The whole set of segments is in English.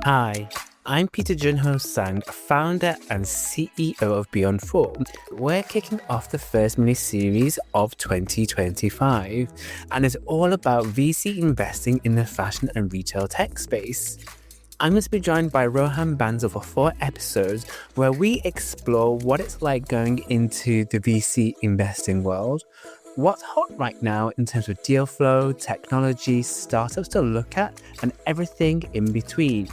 Hi, I'm Jeun Ho Tsang, founder and CEO of Beyond Form. We're kicking off the first mini-series of 2025, and it's all about VC investing in the fashion and retail tech space. I'm going to be joined by Rohan Bansal for 4 episodes where we explore what it's like going into the VC investing world, what's hot right now in terms of deal flow, technology, startups to look at, and everything in between.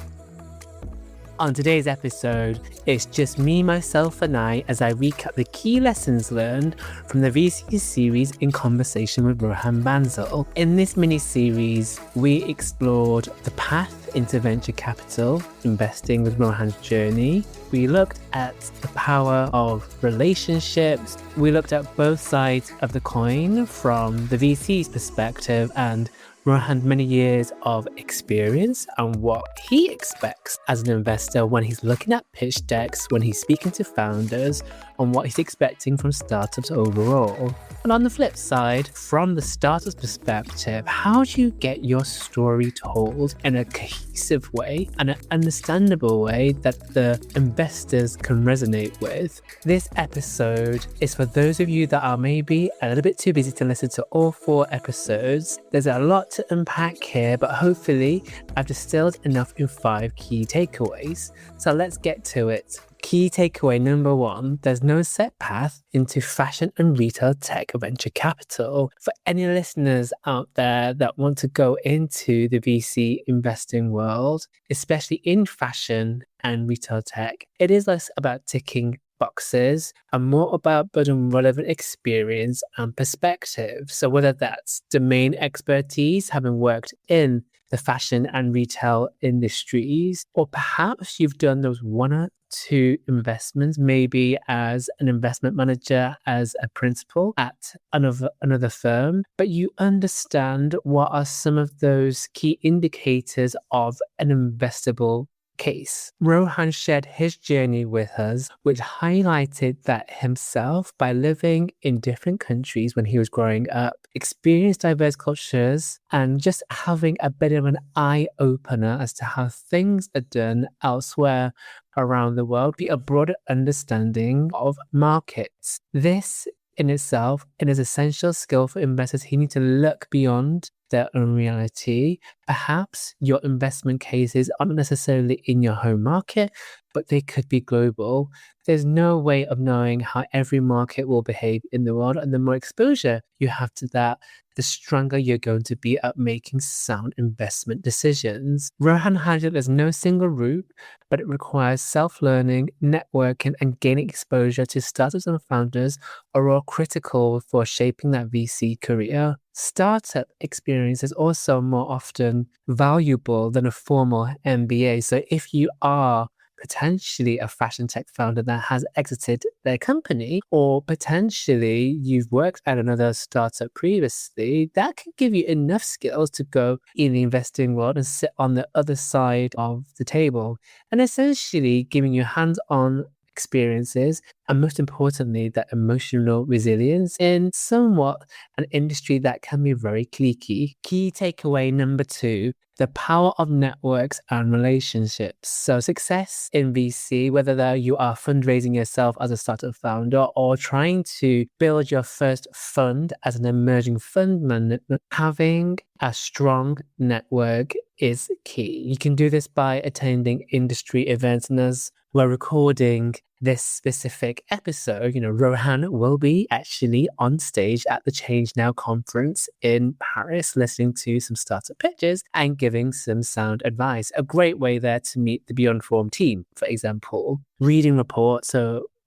On today's episode, it's just me, myself, and I as I recap the key lessons learned from the VC series in conversation with Rohan Bansal. In this mini-series, we explored the path into venture capital, investing with Rohan's journey. We looked at the power of relationships. We looked at both sides of the coin from the VC's perspective and Rohan's many years of experience and what he expects as an investor when he's looking at pitch decks, when he's speaking to founders, and what he's expecting from startups overall. And on the flip side, from the startup's perspective, how do you get your story told in a cohesive way and an understandable way that the investors can resonate with? This episode is for those of you that are maybe a little bit too busy to listen to all 4 episodes. There's a lot to unpack here, but hopefully I've distilled enough in 5 key takeaways. So let's get to it. Key takeaway number 1, there's no set path into fashion and retail tech venture capital. For any listeners out there that want to go into the VC investing world, especially in fashion and retail tech, it is less about ticking boxes and more about building relevant experience and perspective. So whether that's domain expertise, having worked in the fashion and retail industries, or perhaps you've done those 1 or 2 investments, maybe as an investment manager, as a principal at another firm, but you understand what are some of those key indicators of an investable case. Rohan shared his journey with us, which highlighted that himself, by living in different countries when he was growing up, experienced diverse cultures, and just having a bit of an eye-opener as to how things are done elsewhere around the world, be a broader understanding of markets. This in itself is an essential skill for investors who need to look beyond their own reality. Perhaps your investment cases aren't necessarily in your home market, but they could be global. There's no way of knowing how every market will behave in the world, and the more exposure you have to that, the stronger you're going to be at making sound investment decisions. Rohan highlighted there's no single route, but it requires self-learning, networking, and gaining exposure to startups and founders are all critical for shaping that VC career. Startup experience is also more often valuable than a formal MBA. So if you are potentially a fashion tech founder that has exited their company, or potentially you've worked at another startup previously, that can give you enough skills to go in the investing world and sit on the other side of the table, and essentially giving you hands-on experiences, and most importantly, that emotional resilience in somewhat an industry that can be very cliquey. Key takeaway number 2, the power of networks and relationships. So success in VC, whether you are fundraising yourself as a startup founder or trying to build your first fund as an emerging fund manager, having a strong network is key. You can do this by attending industry events, and as we're recording this specific episode, Rohan will be actually on stage at the Change Now conference in Paris, listening to some startup pitches and giving some sound advice. A great way there to meet the Beyond Form team, for example. Reading reports,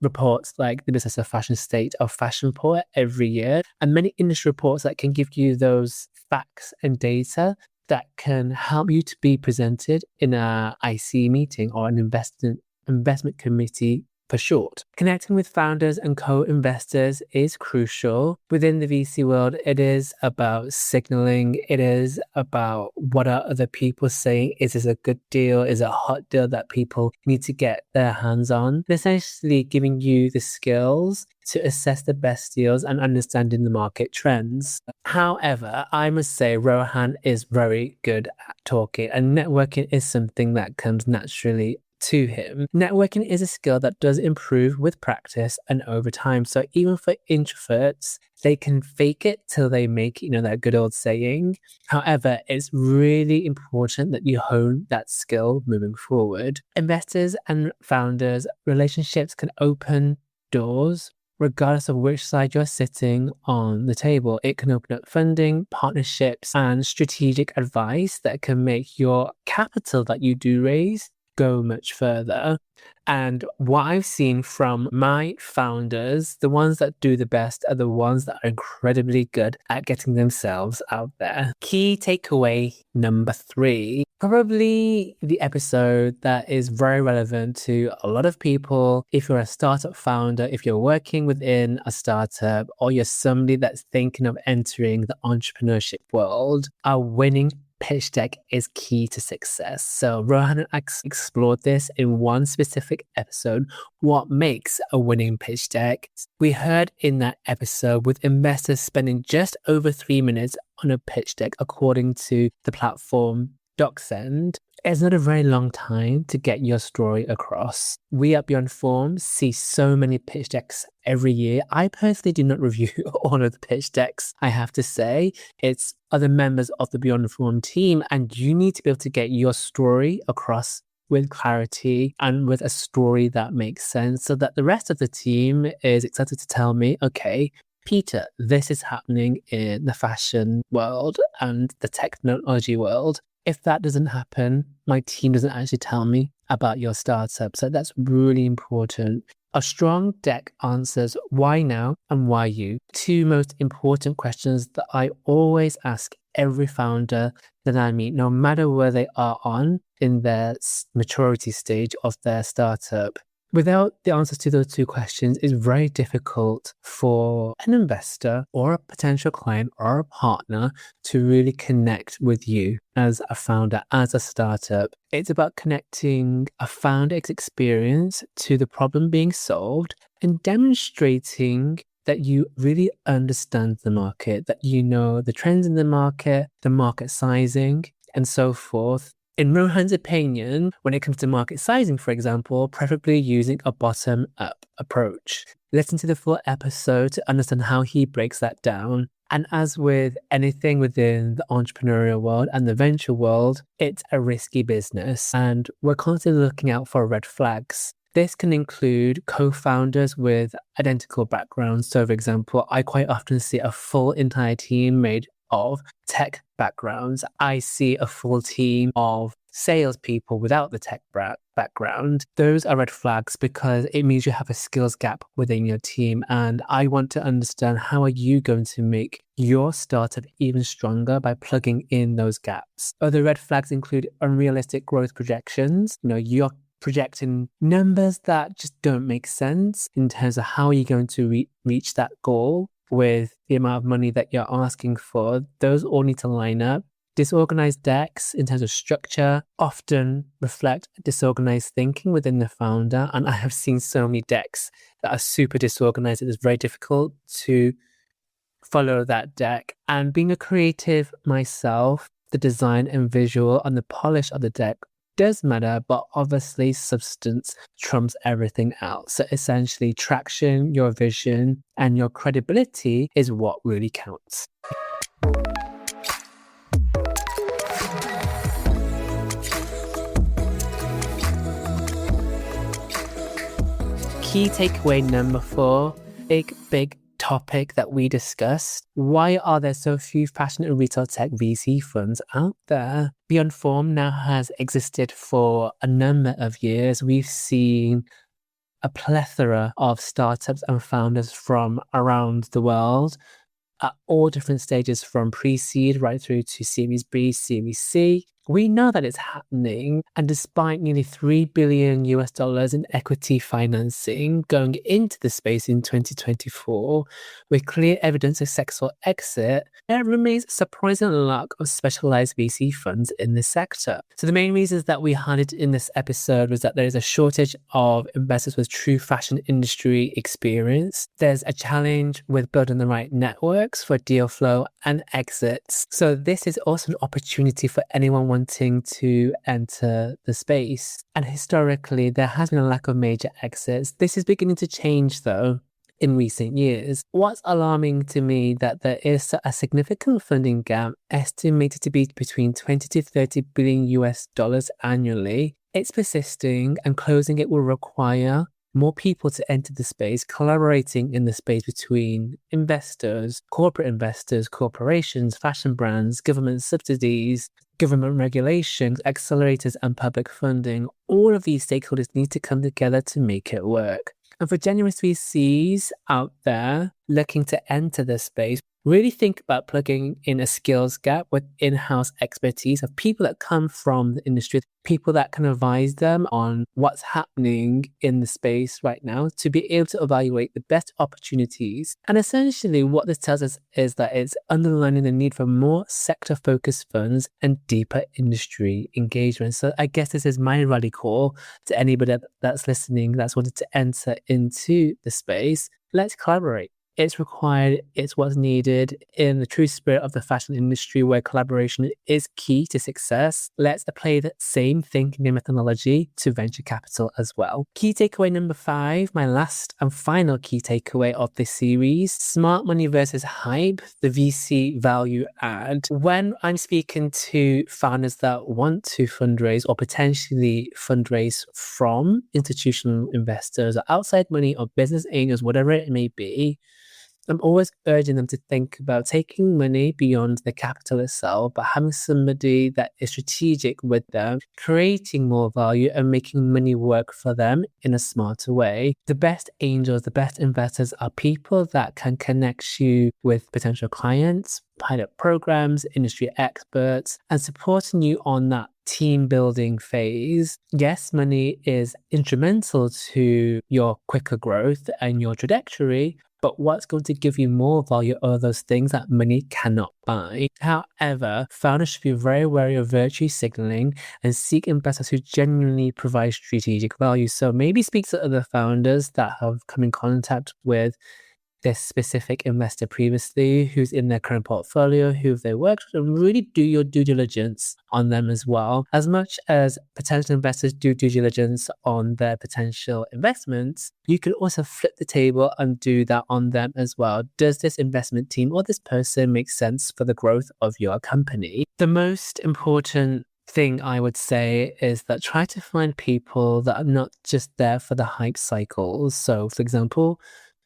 reports like the Business of Fashion State of Fashion Report every year, and many industry reports that can give you those facts and data that can help you to be presented in a IC meeting or an investment committee for short. Connecting with founders and co-investors is crucial. Within the VC world, it is about signaling. It is about what are other people saying. Is this a good deal? Is it a hot deal that people need to get their hands on? Essentially giving you the skills to assess the best deals and understanding the market trends. However, I must say Rohan is very good at talking, and networking is something that comes naturally to him. Networking is a skill that does improve with practice and over time. So even for introverts, they can fake it till they make it, that good old saying. However, it's really important that you hone that skill moving forward. Investors and founders, relationships can open doors regardless of which side you're sitting on the table. It can open up funding, partnerships, and strategic advice that can make your capital that you do raise go much further. And what I've seen from my founders, the ones that do the best are the ones that are incredibly good at getting themselves out there. Key takeaway number 3, probably the episode that is very relevant to a lot of people. If you're a startup founder, if you're working within a startup, or you're somebody that's thinking of entering the entrepreneurship world, a winning pitch deck is key to success. So Rohan and I explored this in one specific episode, what makes a winning pitch deck. We heard in that episode with investors spending just over 3 minutes on a pitch deck, according to the platform DocSend. It's not a very long time to get your story across. We at Beyond Form see so many pitch decks every year. I personally do not review all of the pitch decks, I have to say. It's other members of the Beyond Form team, and you need to be able to get your story across with clarity and with a story that makes sense so that the rest of the team is excited to tell me, okay, Peter, this is happening in the fashion world and the technology world. If that doesn't happen, my team doesn't actually tell me about your startup. So that's really important. A strong deck answers why now and why you. 2 most important questions that I always ask every founder that I meet, no matter where they are on in their maturity stage of their startup. Without the answers to those 2 questions, it's very difficult for an investor or a potential client or a partner to really connect with you as a founder, as a startup. It's about connecting a founder's experience to the problem being solved and demonstrating that you really understand the market, that you know the trends in the market sizing, and so forth. In Rohan's opinion, when it comes to market sizing, for example, preferably using a bottom-up approach. Listen to the full episode to understand how he breaks that down. And as with anything within the entrepreneurial world and the venture world, it's a risky business, and we're constantly looking out for red flags. This can include co-founders with identical backgrounds. So, for example, I quite often see a full entire team made of tech backgrounds. I see a full team of salespeople without the tech background. Those are red flags because it means you have a skills gap within your team. And I want to understand, how are you going to make your startup even stronger by plugging in those gaps? Other red flags include unrealistic growth projections. You're projecting numbers that just don't make sense in terms of how you're going to reach that goal with the amount of money that you're asking for. Those all need to line up. Disorganized decks in terms of structure often reflect disorganized thinking within the founder. And I have seen so many decks that are super disorganized. It is very difficult to follow that deck. And being a creative myself, the design and visual and the polish of the deck does matter, but obviously substance trumps everything else. So essentially, traction, your vision, and your credibility is what really counts. Key takeaway number 4, big topic that we discussed. Why are there so few fashion and retail tech VC funds out there? Beyond Form now has existed for a number of years. We've seen a plethora of startups and founders from around the world at all different stages, from pre-seed right through to Series B, Series C. We know that it's happening, and despite nearly $3 billion in equity financing going into the space in 2024, with clear evidence of successful exit, there remains a surprising lack of specialized VC funds in this sector. So the main reasons that we highlighted in this episode was that there is a shortage of investors with true fashion industry experience. There's a challenge with building the right networks for deal flow and exits. So this is also an opportunity for anyone wanting to enter the space. And historically, there has been a lack of major exits. This is beginning to change though in recent years. What's alarming to me that there is a significant funding gap estimated to be between 20 to 30 billion US dollars annually. It's persisting, and closing it will require more people to enter the space, collaborating in the space between investors, corporations, fashion brands, government subsidies, government regulations, accelerators, and public funding. All of these stakeholders need to come together to make it work. And for generous VCs out there looking to enter the space, really think about plugging in a skills gap with in-house expertise of people that come from the industry, people that can advise them on what's happening in the space right now to be able to evaluate the best opportunities. And essentially what this tells us is that it's underlining the need for more sector-focused funds and deeper industry engagement. So I guess this is my rally call to anybody that's listening, that's wanted to enter into the space. Let's collaborate. It's required, it's what's needed in the true spirit of the fashion industry where collaboration is key to success. Let's apply the same thinking and methodology to venture capital as well. Key takeaway number 5, my last and final key takeaway of this series, smart money versus hype, the VC value add. When I'm speaking to founders that want to fundraise or potentially fundraise from institutional investors or outside money or business angels, whatever it may be, I'm always urging them to think about taking money beyond the capital itself, but having somebody that is strategic with them, creating more value and making money work for them in a smarter way. The best angels, the best investors are people that can connect you with potential clients, pilot programs, industry experts, and supporting you on that team building phase. Yes, money is instrumental to your quicker growth and your trajectory, but what's going to give you more value are those things that money cannot buy. However, founders should be very wary of virtue signaling and seek investors who genuinely provide strategic value. So maybe speak to other founders that have come in contact with this specific investor previously, who's in their current portfolio, who they worked with, and really do your due diligence on them as well. As much as potential investors do due diligence on their potential investments, you can also flip the table and do that on them as well. Does this investment team or this person make sense for the growth of your company? The most important thing I would say is that try to find people that are not just there for the hype cycles. So, for example,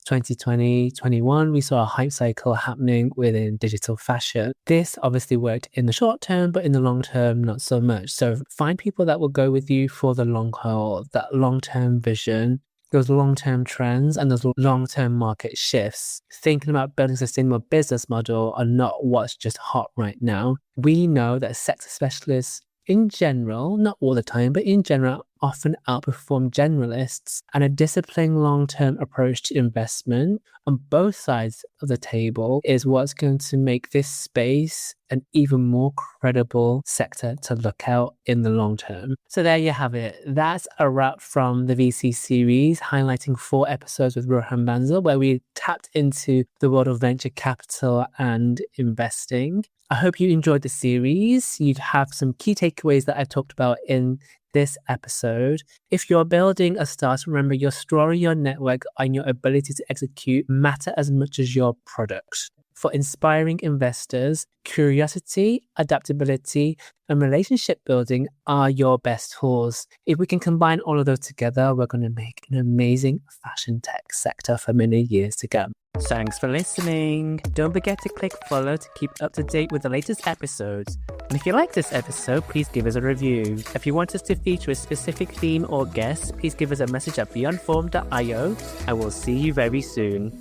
2020, 21, we saw a hype cycle happening within digital fashion. This obviously worked in the short term, but in the long term, not so much. So find people that will go with you for the long haul, that long-term vision, those long-term trends and those long-term market shifts. Thinking about building a sustainable business model are not what's just hot right now. We know that sector specialists in general, not all the time, but in general, often outperform generalists, and a disciplined long-term approach to investment on both sides of the table is what's going to make this space an even more credible sector to look out in the long term. So there you have it. That's a wrap from the VC series, highlighting 4 episodes with Rohan Bansal, where we tapped into the world of venture capital and investing. I hope you enjoyed the series. You'd have some key takeaways that I've talked about in this episode. If you're building a startup, remember your story, your network, and your ability to execute matter as much as your product. For inspiring investors, curiosity, adaptability, and relationship building are your tools. If we can combine all of those together, we're going to make an amazing fashion tech sector for many years to come. Thanks for listening. Don't forget to click follow to keep up to date with the latest episodes. And if you like this episode, please give us a review. If you want us to feature a specific theme or guest, please give us a message at beyondform.io. I will see you very soon.